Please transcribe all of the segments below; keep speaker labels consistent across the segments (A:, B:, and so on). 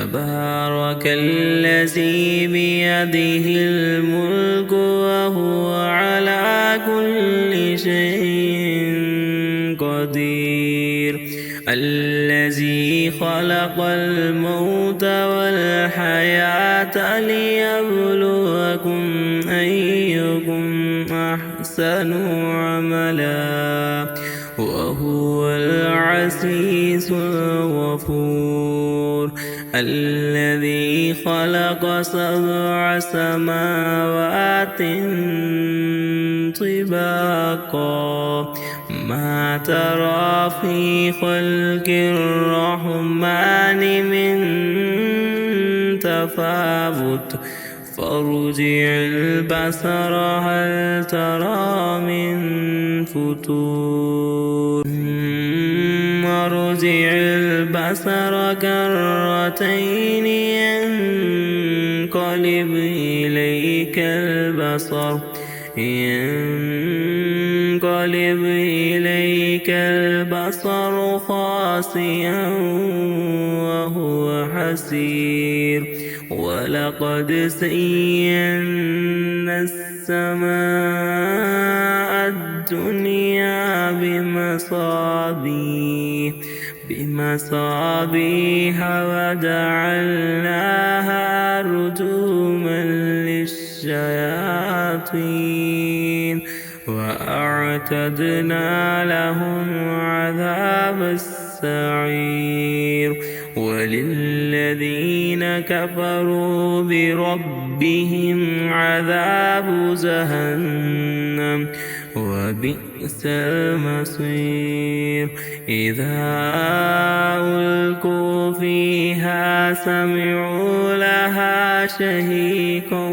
A: تبارك الذي بيده الملك وهو على كل شيء قدير الذي خلق الموت والحياة ليبلوكم أيكم أحسن عملا وهو العزيز الغفور الذي خلق 7 سماوات طباقا ما ترى في خلق الرحمن من تفاوت فارجع البصر هل ترى من فتور ارجع البصر كرتين ينقلب إليك البصر خاسئا وهو حسير ولقد زينا السماء الدنيا بمصابيح وجعلناها رجوما للشياطين وأعتدنا لهم عذاب السعير وللذين كفروا بربهم عذاب جهنم وبئس المصير إذا ألقوا فيها سمعوا لها شهيقا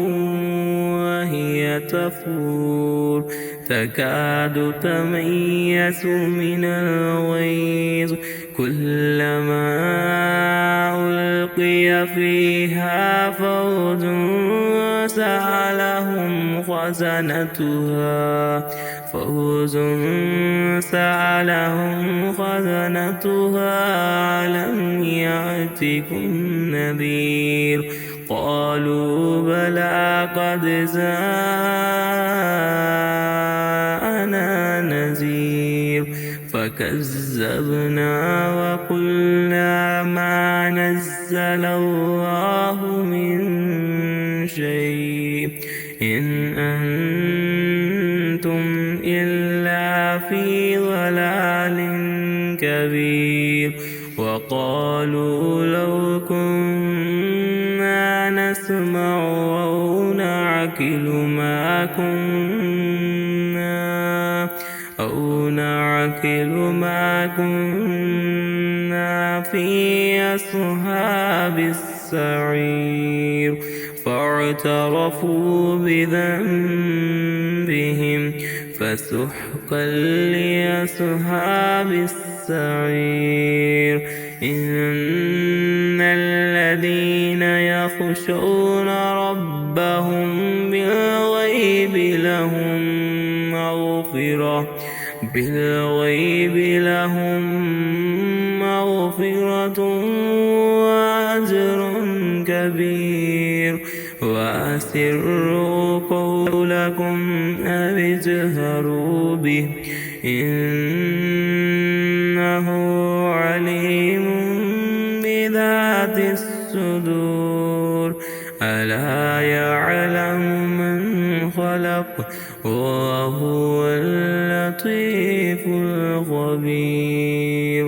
A: وهي تفور تكاد تميز من الغيظ كلما ألقي فيها فوج سألهم خزنتها ألم يأتكم نذير قالوا بلى قد جاءنا نذير فكذبنا وقلنا ما نزل الله من شيء إن أنتم إلا في ضلال كبير وقالوا لو كنا نسمع أو نعقل ما كنا في أصحاب السعير فاعترفوا بذنبهم فسحقا لأصحاب السعير إن الذين يخشون ربهم بالغيب لهم مغفرة وأجر كبير وأسروا قولكم أو اجهروا به إنه عليم بذات الصدور ألا يعلم من خلق وهو اللطيف الخبير.